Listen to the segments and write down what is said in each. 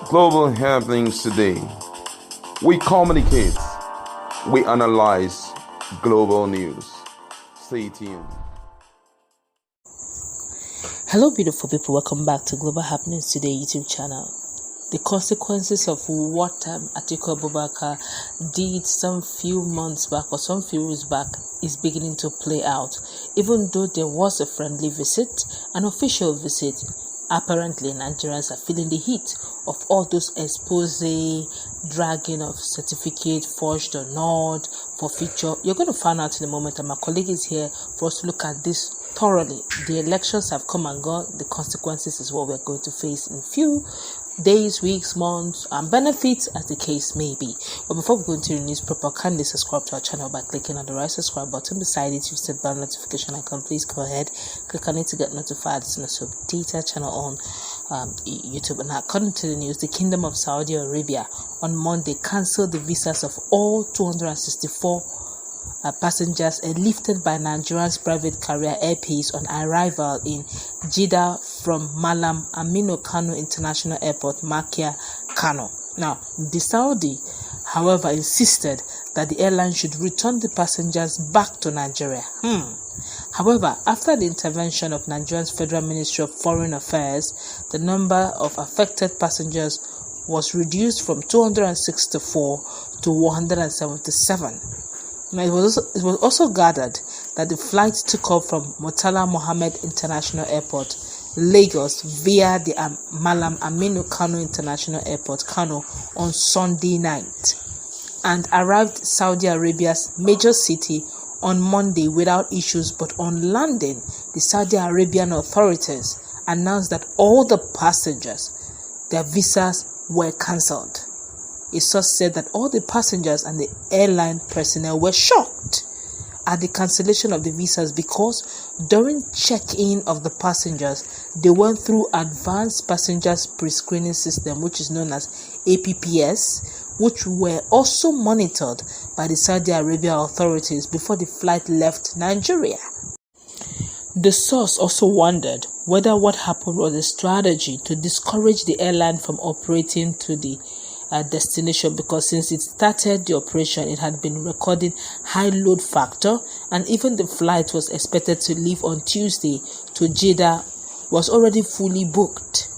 Global happenings today. We communicate, we analyze global news. Stay tuned. Hello, beautiful people. Welcome back to Global Happenings Today YouTube channel. The consequences of what Atiku Abubakar did some few months back or some few weeks back is beginning to play out. Even though there was a friendly visit, an official visit, apparently Nigerians are feeling the heat of all those expose, dragging of certificate forged or not, forfeiture. You're going to find out in a moment, and my colleague is here for us to look at this thoroughly. The elections have come and gone. The consequences is what we're going to face in few days, weeks, months, and benefits as the case may be. But before we go into the news proper, kindly subscribe to our channel by clicking on the right subscribe button beside it. You've set bell notification icon. Please go ahead, click on it to get notified as soon as we update our channel on YouTube. And according to the news, the Kingdom of Saudi Arabia on Monday cancelled the visas of all 264 passengers lifted by Nigeria's private carrier Air Peace on arrival in Jeddah from Malam Aminu Kano International Airport, Makia, Kano. Now, the Saudi, however, insisted that the airline should return the passengers back to Nigeria. However, after the intervention of Nigeria's Federal Ministry of Foreign Affairs, the number of affected passengers was reduced from 264 to 177. Now, it was also gathered that the flight took off from Murtala Mohammed International Airport, Lagos, via the Malam Aminu Kano International Airport, Kano, on Sunday night, and arrived Saudi Arabia's major city on Monday without issues. But on landing, the Saudi Arabian authorities announced that all the passengers, their visas were cancelled. A source said that all the passengers and the airline personnel were shocked at the cancellation of the visas because during check-in of the passengers, they went through Advanced Passengers Pre-Screening System, which is known as APPS, which were also monitored by the Saudi Arabia authorities before the flight left Nigeria. The source also wondered whether what happened was a strategy to discourage the airline from operating to the destination, because since it started the operation, it had been recording high load factor, and even the flight was expected to leave on Tuesday to Jeddah was already fully booked.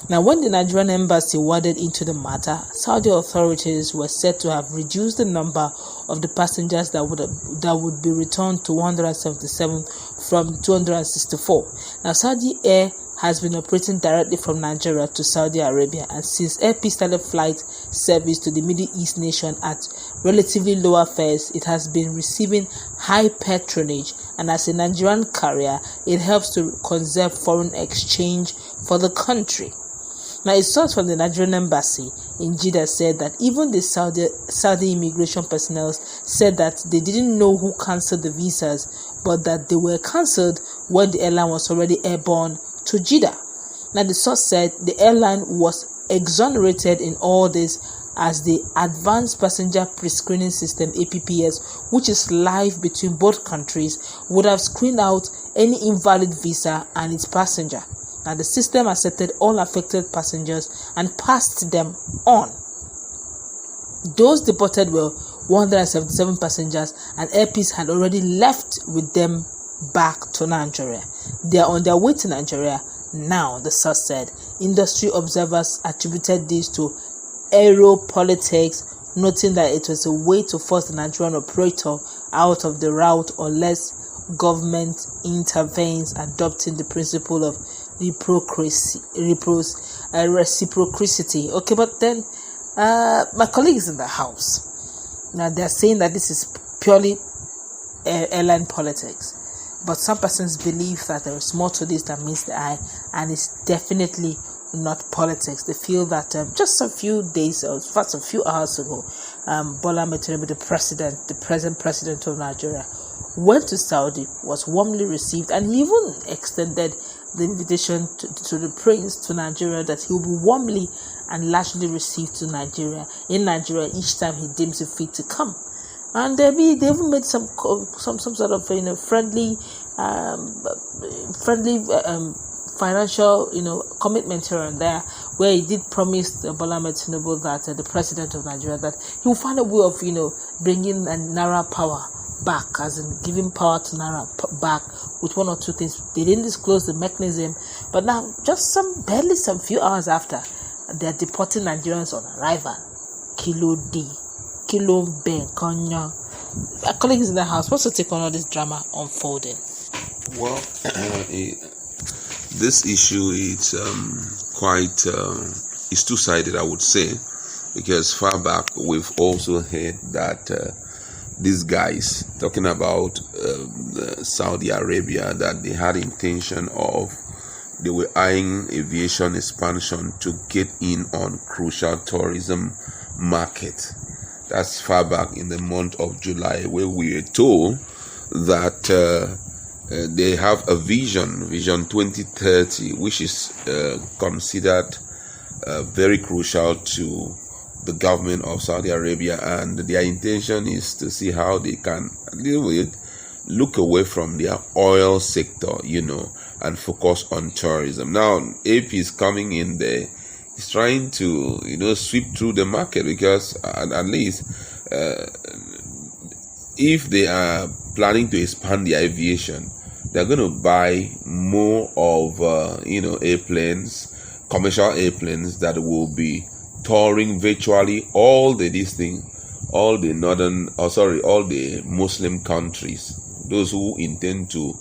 Now, when the Nigerian embassy waded into the matter, Saudi authorities were said to have reduced the number of the passengers that would be returned to 177 from 264. Now, Saudi Air has been operating directly from Nigeria to Saudi Arabia, and since Air Peace started flight service to the Middle East nation at relatively lower fares, it has been receiving high patronage, and as a Nigerian carrier, it helps to conserve foreign exchange for the country. Now, a source from the Nigerian embassy in Jeddah said that even the Saudi immigration personnel said that they didn't know who cancelled the visas, but that they were cancelled when the airline was already airborne to Jeddah. Now, the source said the airline was exonerated in all this as the Advanced Passenger Pre-Screening System APPS, which is live between both countries, would have screened out any invalid visa and its passenger. Now, the system accepted all affected passengers and passed them on. Those deported were 177 passengers, and Air Peace had already left with them back to Nigeria. They are on their way to Nigeria now, the source said. Industry observers attributed this to aeropolitics, noting that it was a way to force the Nigerian operator out of the route unless government intervenes, adopting the principle of reciprocity. Okay, but then my colleague is in the house. Now, they're saying that this is purely airline politics, but some persons believe that there is more to this than meets the eye, and it's definitely not politics. They feel that just a few days, or first a few hours ago, Bola Ahmed Tinubu, the present president of Nigeria, went to Saudi, was warmly received, and he even extended the invitation to the prince to Nigeria, that he will be warmly and largely received in Nigeria each time he deems it fit to come. And they even made some sort of friendly financial commitment here and there, where he did promise Bola Ahmed Tinubu that the president of Nigeria, that he will find a way of, bringing a Naira power back, as in giving power to Naira back with one or two things. They didn't disclose the mechanism, but now just some few hours after, they're deporting Nigerians on arrival. Kilo D, Kilo Ben, Konya. Our colleagues in the house, what's to take on all this drama unfolding? Well, this issue is quite it's two-sided, I would say, because far back we've also heard that these guys talking about Saudi Arabia, that they had intention of, they were eyeing aviation expansion to get in on crucial tourism market. That's far back in the month of July, where we were told that they have a vision 2030, which is considered very crucial to the government of Saudi Arabia, and their intention is to see how they can look away from their oil sector, and focus on tourism. Now, AP is coming in there. He's trying to, sweep through the market, because at least if they are planning to expand their aviation, they're going to buy more of, airplanes, commercial airplanes that will be touring virtually all the Muslim countries. Those who intend to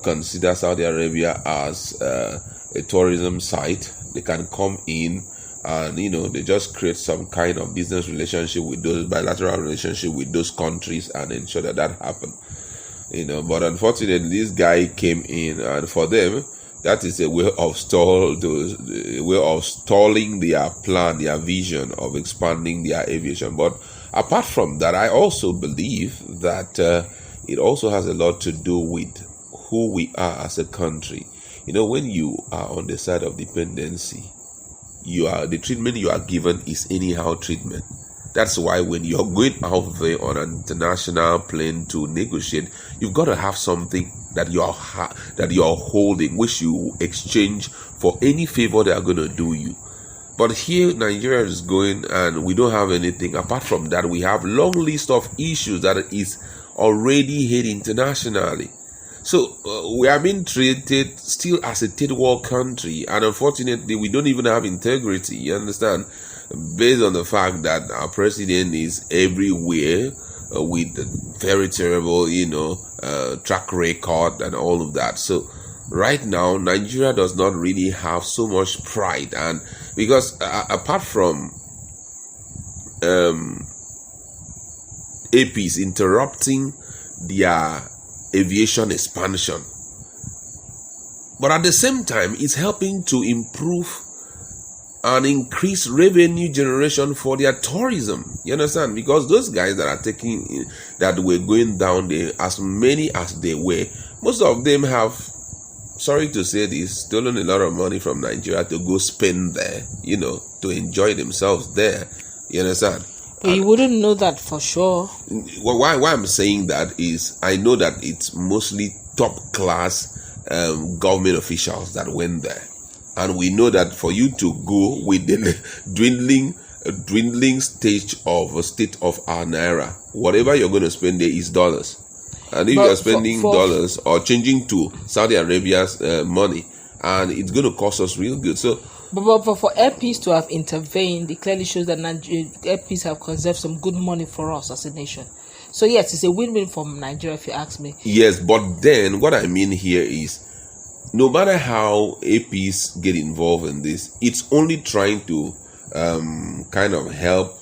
consider Saudi Arabia as a tourism site, they can come in and they just create some kind of business relationship with those, bilateral relationship with those countries, and ensure that happen. But unfortunately, this guy came in, and for them, that is a way of stalling their plan, their vision of expanding their aviation. But apart from that, I also believe that it also has a lot to do with who we are as a country. When you are on the side of dependency, the treatment you are given is anyhow treatment. That's why when you're going out there on an international plane to negotiate, you've got to have something that you're holding, which you exchange for any favor they are going to do you. But here, Nigeria is going, and we don't have anything. Apart from that, we have long list of issues that is already hit internationally. So we are being treated still as a third world country, and unfortunately, we don't even have integrity. You understand? Based on the fact that our president is everywhere with a very terrible, track record and all of that. So right now, Nigeria does not really have so much pride, and because apart from APs interrupting their aviation expansion, but at the same time, it's helping to improve and increase revenue generation for their tourism. You understand? Because those guys that are that were going down there, as many as they were, most of them have, sorry to say this, stolen a lot of money from Nigeria to go spend there, to enjoy themselves there. You understand? But you wouldn't know that for sure. Well, why I'm saying that is, I know that it's mostly top class government officials that went there. And we know that for you to go with the dwindling state of our naira, whatever you're going to spend there is dollars. And if you're spending dollars or changing to Saudi Arabia's money, and it's going to cost us real good. So, but for airpeace to have intervened, it clearly shows that airpeace have conserved some good money for us as a nation. So yes, it's a win-win for Nigeria, if you ask me. Yes, but then what I mean here is, no matter how APs get involved in this, it's only trying to kind of help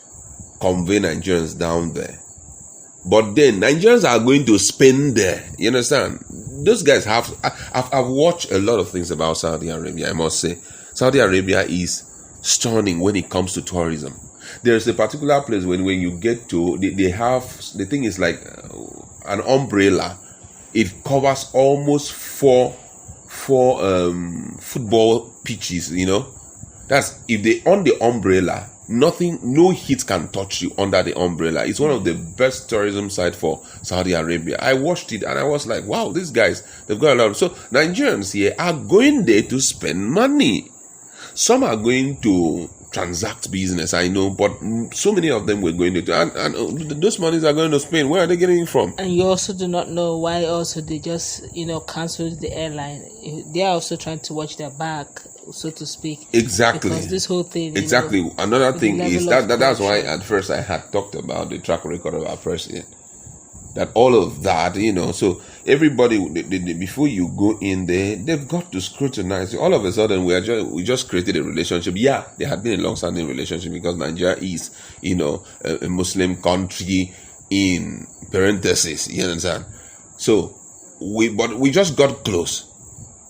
convey Nigerians down there. But then Nigerians are going to spend there. You understand? Those guys I've watched a lot of things about Saudi Arabia, I must say. Saudi Arabia is stunning when it comes to tourism. There's a particular place when you get to, they have, the thing is like an umbrella. It covers almost four football pitches, That's if they on the umbrella, no heat can touch you under the umbrella. It's one of the best tourism sites for Saudi Arabia. I watched it and I was like, wow, these guys, they've got a lot. So Nigerians here are going there to spend money. Some are going to transact business, I know, but so many of them were going to, and those monies are going to Spain. Where are they getting it from? And you also do not know why also they just, canceled the airline. They are also trying to watch their back, so to speak. Exactly. Because this whole thing. Exactly. Another thing is that's why at first I had talked about the track record of our president. That all of that, so everybody, before you go in there, they've got to scrutinize. All of a sudden, we just created a relationship. Yeah, there had been a long-standing relationship because Nigeria is, a Muslim country in parentheses. You understand? So we just got close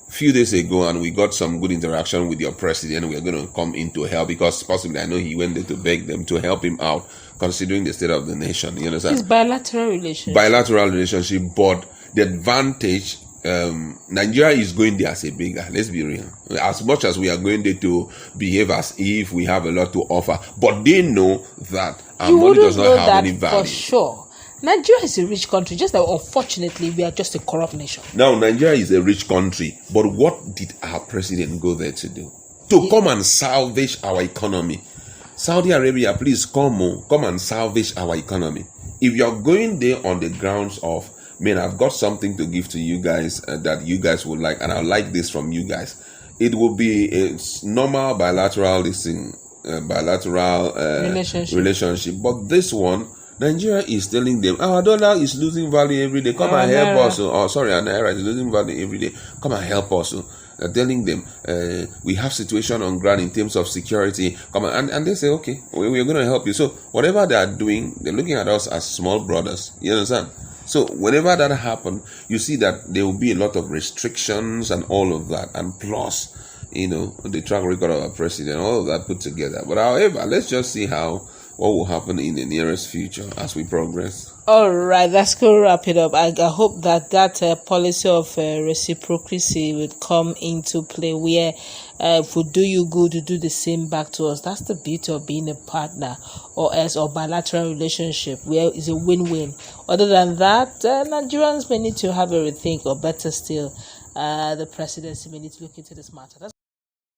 a few days ago, and we got some good interaction with your president. We are going to come in to help because possibly I know he went there to beg them to help him out, considering the state of the nation. You understand? It's bilateral relationship. Bilateral relationship, but the advantage, Nigeria is going there as a bigger. Let's be real. As much as we are going there to behave as if we have a lot to offer, but they know that our money does not have any value. For sure. Nigeria is a rich country, just that unfortunately we are just a corrupt nation. Now, Nigeria is a rich country, but what did our president go there to do? To come and salvage our economy. Saudi Arabia, please come and salvage our economy. If you're going there on the grounds of, man, I've got something to give to you guys that you guys would like, and I like this from you guys, it will be a normal bilateral relationship. But this one, Nigeria is telling them, our dollar is losing value every day. Come and help us. Our naira is losing value every day. Come and help us. They're telling them, we have situation on ground in terms of security. Come on, and they say, okay, we're going to help you. So whatever they are doing, they're looking at us as small brothers. You understand? So whenever that happens, you see that there will be a lot of restrictions and all of that. And plus, the track record of our president, all of that put together. But however, let's just see what will happen in the nearest future as we progress. All right, that's going to wrap it up. I hope that policy of reciprocity would come into play where if we do you good, you do the same back to us. That's the beauty of being a partner or bilateral relationship where it's a win-win. Other than that, Nigerians may need to have a rethink, or better still, the presidency may need to look into this matter.